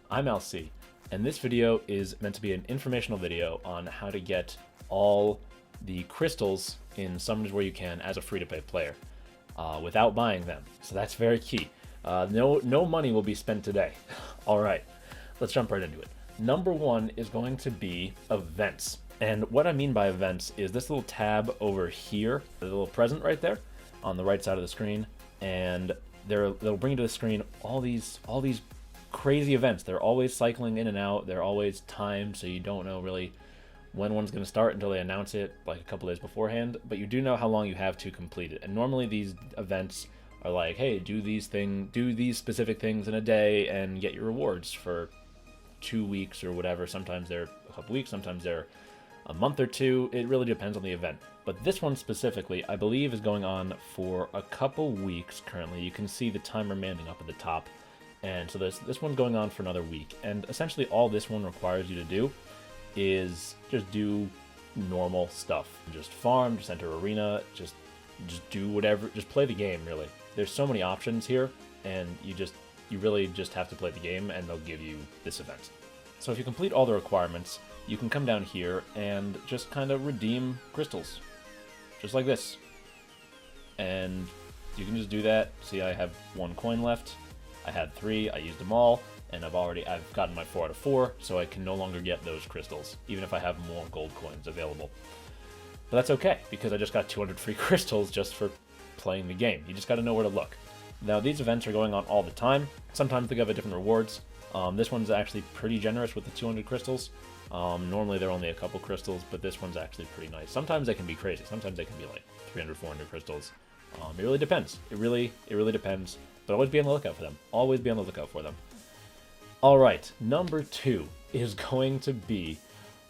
I'm LC, and this video is meant to be an informational video on how to get all the crystals in Summons Where You Can as a free-to-play player without buying them. So that's very key. No money will be spent today. All right, let's jump right into it. Number one is going to be events. And what I mean by events is this little tab over here, the little present right there on the right side of the screen, and they'll bring to the screen all these crazy events. They're always cycling in and out. They're always timed, so you don't know really when one's going to start until they announce it like a couple days beforehand, but you do know how long you have to complete it. And normally these events are like, hey, do these specific things in a day and get your rewards for 2 weeks or whatever. Sometimes they're a couple weeks, sometimes they're a month or two. It really depends on the event. But this one specifically, I believe, is going on for a couple weeks currently. You can see the timer remaining up at the top. And so this one's going on for another week. And essentially all this one requires you to do is just do normal stuff. Just farm, just enter arena, just do whatever, just play the game, really. There's so many options here, and you really just have to play the game, and they'll give you this event. So if you complete all the requirements, you can come down here and just kind of redeem crystals. Just like this. And you can just do that. See, I have 1 coin left. I had 3, I used them all, and I've gotten my 4 out of 4, so I can no longer get those crystals, even if I have more gold coins available. But that's okay, because I just got 200 free crystals just for playing the game. You just gotta know where to look. Now, these events are going on all the time. Sometimes they give different rewards. This one's actually pretty generous with the 200 crystals. Normally they're only a couple crystals, but this one's actually pretty nice. Sometimes they can be crazy. Sometimes they can be like 300, 400 crystals. It really depends. It really depends. But always be on the lookout for them. Always be on the lookout for them. All right, number 2 is going to be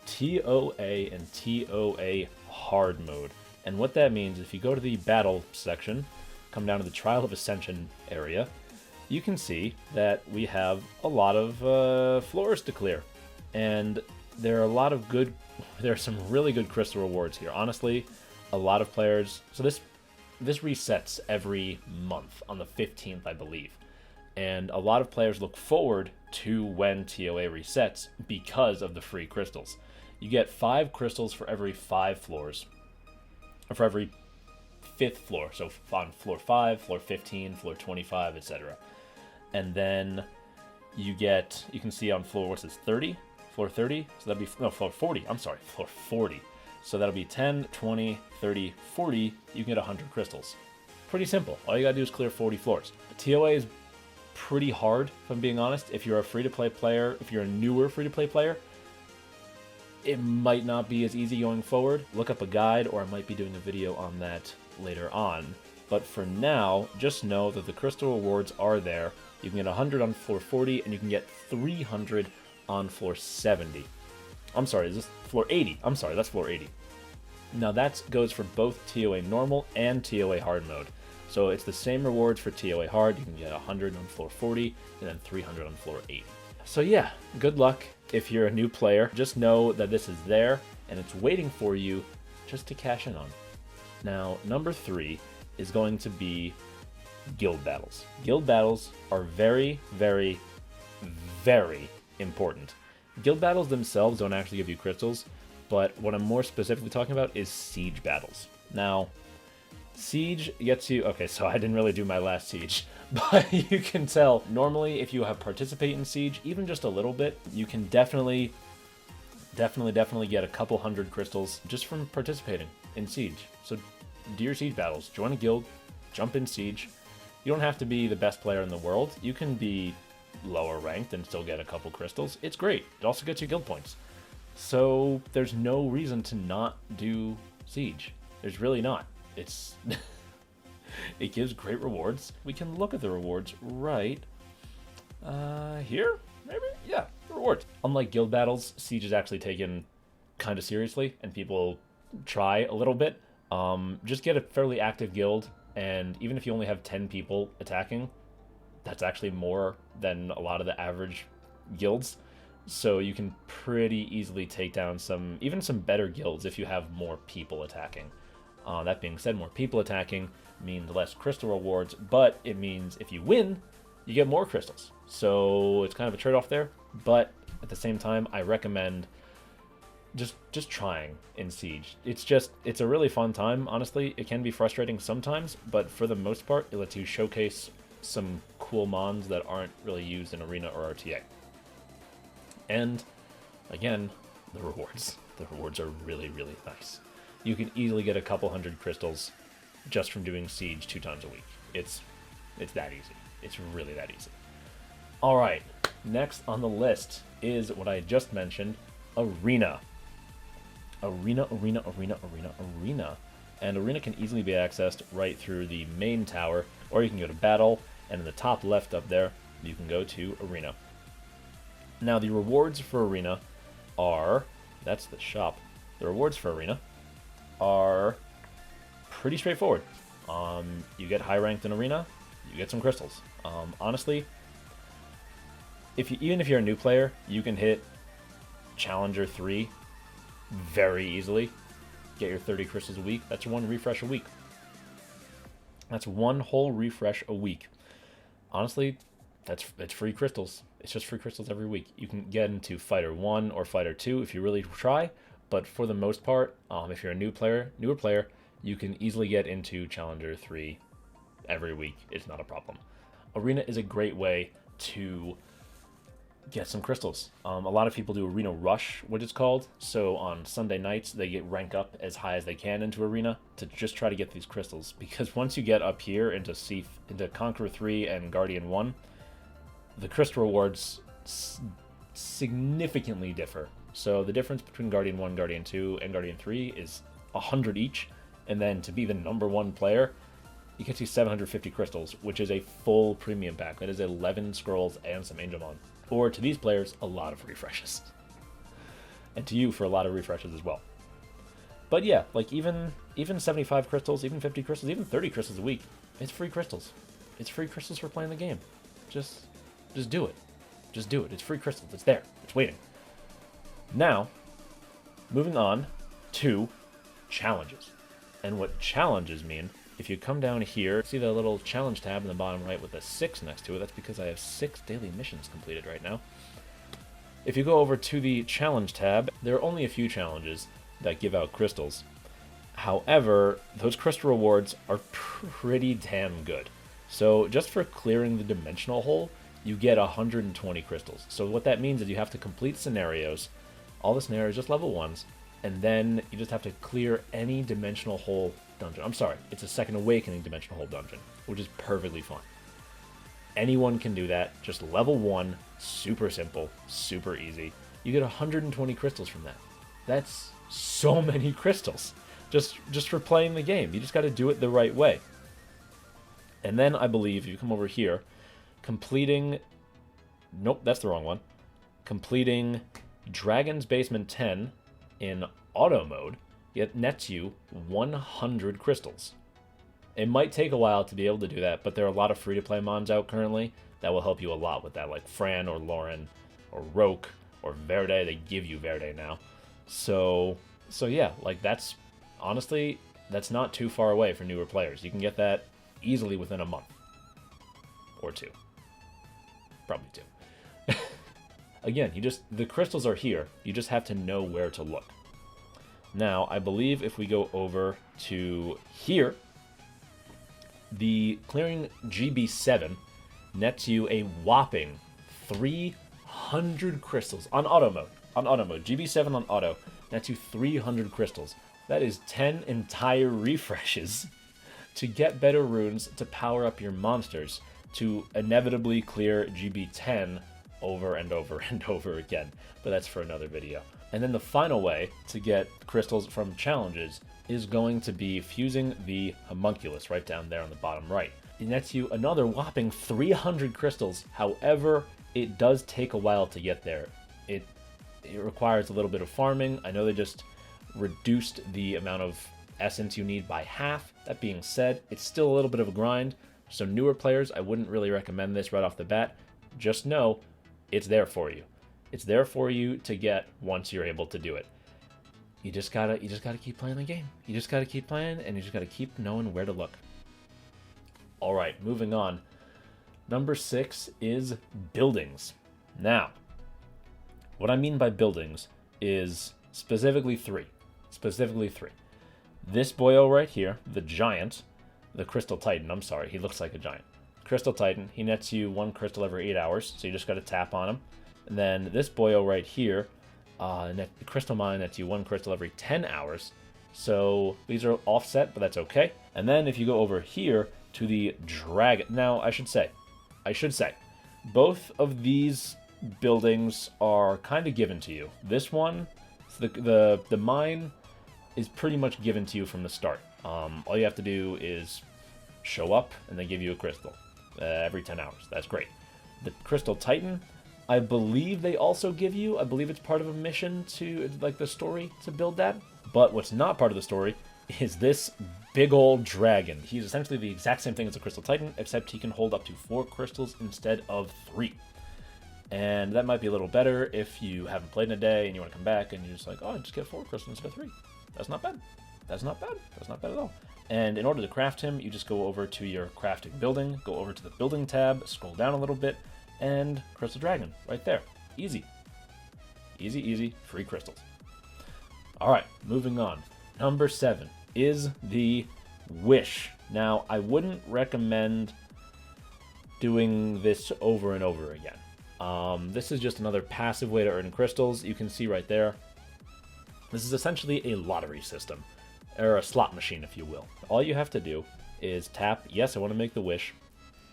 TOA and TOA hard mode. And what that means, if you go to the battle section, come down to the Trial of Ascension area, you can see that we have a lot of floors to clear. And there are some really good crystal rewards here. Honestly, a lot of players, so this resets every month on the 15th, I believe. And a lot of players look forward to when TOA resets because of the free crystals. You get 5 crystals for every 5 floors, or for every 5th floor. So on floor 5, floor 15, floor 25, etc. And then you can see on floor, what's this, 30? Floor 30? So that'd be, no, floor 40. I'm sorry, floor 40. So that'll be 10, 20, 30, 40. You can get 100 crystals. Pretty simple. All you gotta do is clear 40 floors. TOA is pretty hard, if I'm being honest. If you're a free-to-play player, if you're a newer free-to-play player, it might not be as easy going forward. Look up a guide, or I might be doing a video on that later on. But for now, just know that the crystal rewards are there. You can get 100 on floor 40, and you can get 300 on floor 70. I'm sorry, is this floor 80? I'm sorry, that's floor 80. Now that goes for both TOA normal and TOA hard mode. So it's the same rewards for TOA hard. You can get 100 on floor 40 and then 300 on floor 80. So yeah, good luck if you're a new player. Just know that this is there and it's waiting for you just to cash in on. Now, number 3 is going to be guild battles. Guild battles are very, very, very important. Guild battles themselves don't actually give you crystals, but what I'm more specifically talking about is siege battles. Now, siege gets you... Okay, so I didn't really do my last siege, but you can tell, normally if you have participate in siege, even just a little bit, you can definitely get a couple 100 crystals just from participating in siege. So do your siege battles, join a guild, jump in siege. You don't have to be the best player in the world. You can be lower ranked and still get a couple crystals. It's great. It also gets you guild points. So there's no reason to not do siege. There's really not. It's it gives great rewards. We can look at the rewards right here, maybe? Yeah, the rewards. Unlike guild battles, siege is actually taken kind of seriously, and people try a little bit. Just get a fairly active guild, and even if you only have 10 people attacking, that's actually more than a lot of the average guilds. So you can pretty easily take down even some better guilds if you have more people attacking. That being said, more people attacking means less crystal rewards, but it means if you win, you get more crystals. So it's kind of a trade-off there, but at the same time, I recommend just trying in Siege. It's a really fun time, honestly. It can be frustrating sometimes, but for the most part, it lets you showcase some cool mons that aren't really used in Arena or RTA. And again, the rewards. The rewards are really, really nice. You can easily get a couple hundred crystals just from doing Siege 2 times a week. It's that easy. It's really that easy. All right, next on the list is what I just mentioned, Arena. Arena. And Arena can easily be accessed right through the main tower, or you can go to Battle, and in the top left up there, you can go to Arena. Now, the rewards for Arena are, that's the shop, the rewards for Arena are pretty straightforward. You get high ranked in Arena, you get some crystals. Honestly, even if you're a new player, you can hit Challenger 3 very easily. Get your 30 crystals a week. That's one refresh a week. That's one whole refresh a week. Honestly, it's free crystals. It's just free crystals every week. You can get into Fighter 1 or Fighter 2 if you really try, but for the most part, if you're a newer player, you can easily get into Challenger 3 every week. It's not a problem. Arena is a great way to get some crystals. A lot of people do Arena Rush, what it's called. So on Sunday nights, they get rank up as high as they can into Arena to just try to get these crystals. Because once you get up here into Conqueror 3 and Guardian 1, the crystal rewards significantly differ. So the difference between Guardian 1, Guardian 2, and Guardian 3 is 100 each. And then to be the #1 player, you get to 750 crystals, which is a full premium pack. That is 11 scrolls and some Angelmon. Or to these players, a lot of refreshes. And to you, for a lot of refreshes as well. But yeah, like even 75 crystals, even 50 crystals, even 30 crystals a week, it's free crystals. It's free crystals for playing the game. Just do it. Just do it. It's free crystals. It's there. It's waiting. Now, moving on to challenges. And what challenges mean, if you come down here, see the little challenge tab in the bottom right with a 6 next to it. That's because I have 6 daily missions completed right now. If you go over to the challenge tab, there are only a few challenges that give out crystals. However, those crystal rewards are pretty damn good. So just for clearing the dimensional hole, you get 120 crystals. So what that means is you have to complete scenarios, all the scenarios just level 1s, and then you just have to clear any dimensional hole dungeon. I'm sorry, it's a Second Awakening dimensional hole dungeon, which is perfectly fine. Anyone can do that, just level 1, super simple, super easy. You get 120 crystals from that. That's so many crystals, just for playing the game. You just got to do it the right way. And then I believe if you come over here, completing, nope, that's the wrong one. Completing Dragon's Basement 10 in auto mode, it nets you 100 crystals. It might take a while to be able to do that, but there are a lot of free-to-play mons out currently that will help you a lot with that, like Fran or Lauren or Roke or Verde. They give you Verde now. So yeah, like that's, honestly, that's not too far away for newer players. You can get that easily within a month. Or 2. Probably 2. Again, the crystals are here. You just have to know where to look. Now, I believe if we go over to here, the clearing GB7 nets you a whopping 300 crystals on auto mode. On auto mode, GB7 on auto nets you 300 crystals. That is 10 entire refreshes to get better runes, to power up your monsters, to inevitably clear GB10 over and over and over again. But that's for another video. And then the final way to get crystals from challenges is going to be fusing the homunculus right down there on the bottom right. It nets you another whopping 300 crystals. However, it does take a while to get there. It requires a little bit of farming. I know they just reduced the amount of essence you need by half. That being said, it's still a little bit of a grind. So newer players, I wouldn't really recommend this right off the bat. Just know it's there for you. It's there for you to get once you're able to do it. You just gotta keep playing the game. You just gotta keep playing, and you just gotta keep knowing where to look. All right, moving on. Number 6 is buildings. Now, what I mean by buildings is specifically three. Specifically three. This boyo right here, the giant, the Crystal Titan, I'm sorry, he looks like a giant. Crystal Titan, he nets you 1 crystal every 8 hours, so you just got to tap on him. And then this boyo right here, the Crystal Mine nets you 1 crystal every 10 hours. So these are offset, but that's okay. And then if you go over here to the dragon, now I should say, both of these buildings are kind of given to you. This one, the mine is pretty much given to you from the start. All you have to do is show up and they give you a crystal every 10 hours. That's great. The Crystal Titan, I believe they also give you. I believe it's part of a mission to, like, the story to build that. But what's not part of the story is this big old dragon. He's essentially the exact same thing as a Crystal Titan, except he can hold up to 4 crystals instead of 3. And that might be a little better if you haven't played in a day and you want to come back and you're just like, oh, I just get 4 crystals instead of 3. That's not bad. That's not bad. That's not bad at all. And in order to craft him, you just go over to your crafting building, go over to the building tab, scroll down a little bit, and Crystal Dragon right there. Easy. Easy, easy, free crystals. All right, moving on. Number 7 is the Wish. Now, I wouldn't recommend doing this over and over again. This is just another passive way to earn crystals. You can see right there. This is essentially a lottery system, or a slot machine, if you will. All you have to do is tap, yes, I want to make the wish,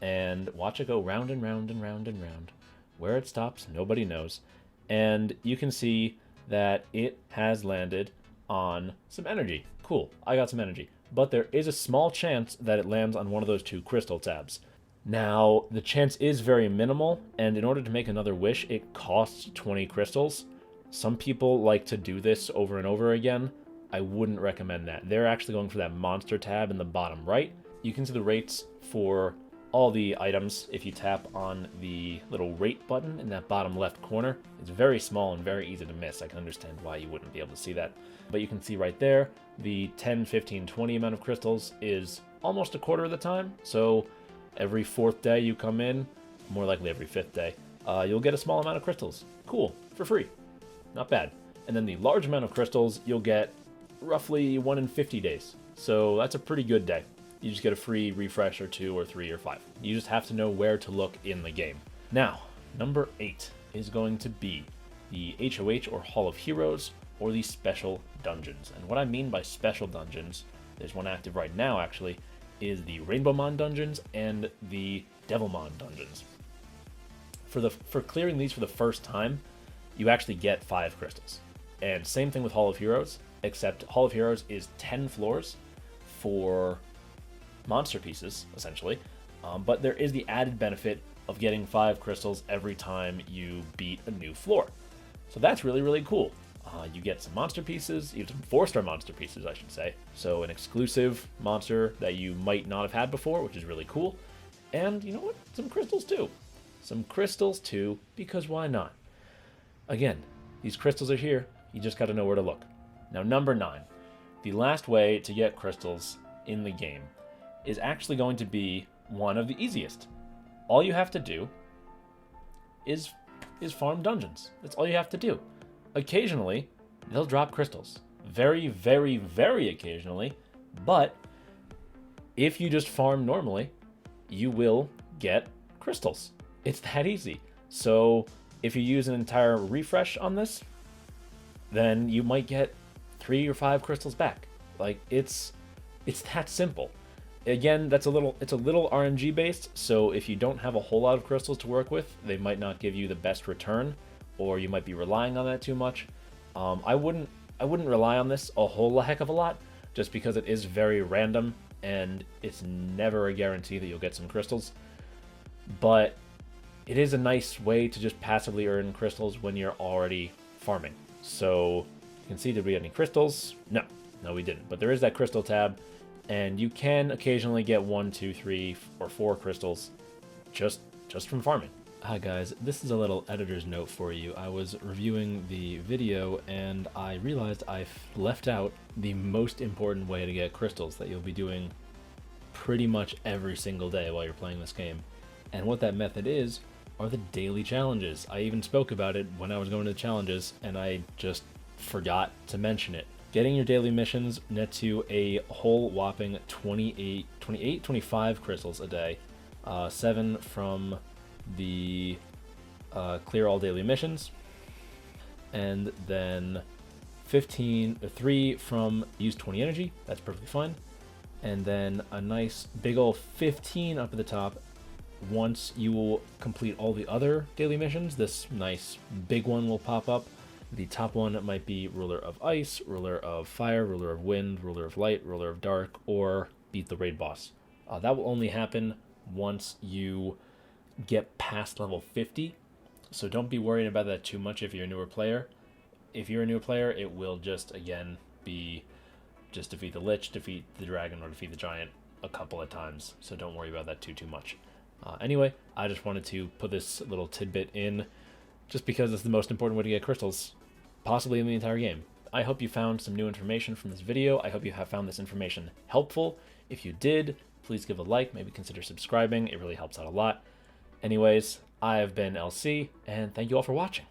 and watch it go round and round and round and round. Where it stops, nobody knows. And you can see that it has landed on some energy. Cool, I got some energy. But there is a small chance that it lands on one of those 2 crystal tabs. Now, the chance is very minimal, and in order to make another wish, it costs 20 crystals. Some people like to do this over and over again. I wouldn't recommend that. They're actually going for that monster tab in the bottom right. You can see the rates for all the items if you tap on the little rate button in that bottom left corner. It's very small and very easy to miss. I can understand why you wouldn't be able to see that. But you can see right there, the 10, 15, 20 amount of crystals is almost a quarter of the time. So every 4th day you come in, more likely every 5th day, you'll get a small amount of crystals. Cool, for free. Not bad. And then the large amount of crystals you'll get roughly 1 in 50 days. So that's a pretty good day. You just get a free refresh or 2 or 3 or 5. You just have to know where to look in the game. Now, number 8 is going to be the HOH or Hall of Heroes or the special dungeons. And what I mean by special dungeons, there's one active right now actually, is the Rainbowmon dungeons and the Devilmon dungeons. For clearing these for the first time, you actually get 5 crystals. And same thing with Hall of Heroes, except Hall of Heroes is 10 floors for monster pieces, essentially. But there is the added benefit of getting 5 crystals every time you beat a new floor. So that's really, really cool. You get some monster pieces, you get some 4-star monster pieces, I should say. So an exclusive monster that you might not have had before, which is really cool. And you know what? Some crystals too. Some crystals too, because why not? Again, these crystals are here. You just got to know where to look. Now, number 9. The last way to get crystals in the game is actually going to be one of the easiest. All you have to do is farm dungeons. That's all you have to do. Occasionally, they'll drop crystals. Very, very, very occasionally. But if you just farm normally, you will get crystals. It's that easy. So if you use an entire refresh on this, then you might get 3 or 5 crystals back. Like, it's that simple. Again, it's a little RNG based, so if you don't have a whole lot of crystals to work with, they might not give you the best return, or you might be relying on that too much. I wouldn't rely on this a whole heck of a lot, just because it is very random and it's never a guarantee that you'll get some crystals. But it is a nice way to just passively earn crystals when you're already farming. So you can see, did we get any crystals? No, we didn't. But there is that crystal tab, and you can occasionally get 1, 2, 3, or 4 crystals just from farming. Hi guys, this is a little editor's note for you. I was reviewing the video and I realized I left out the most important way to get crystals that you'll be doing pretty much every single day while you're playing this game. And what that method is are the daily challenges. I even spoke about it when I was going to the challenges, and I just forgot to mention it. Getting your daily missions net to a whole whopping 25 crystals a day. 7 from the clear all daily missions, and then 3 from use 20 energy. That's perfectly fine. And then a nice big ol' 15 up at the top once you will complete all the other daily missions. This nice big one will pop up. The top one might be Ruler of Ice, Ruler of Fire, Ruler of Wind, Ruler of Light, Ruler of Dark, or beat the raid boss. That will only happen once you get past level 50, so don't be worried about that too much if you're a newer player. If you're a new player, it will just, again, be just defeat the Lich, defeat the Dragon, or defeat the Giant a couple of times, so don't worry about that too much. Anyway, I just wanted to put this little tidbit in just because it's the most important way to get crystals, possibly in the entire game. I hope you found some new information from this video. I hope you have found this information helpful. If you did, please give a like, maybe consider subscribing. It really helps out a lot. Anyways, I've been LC, and thank you all for watching.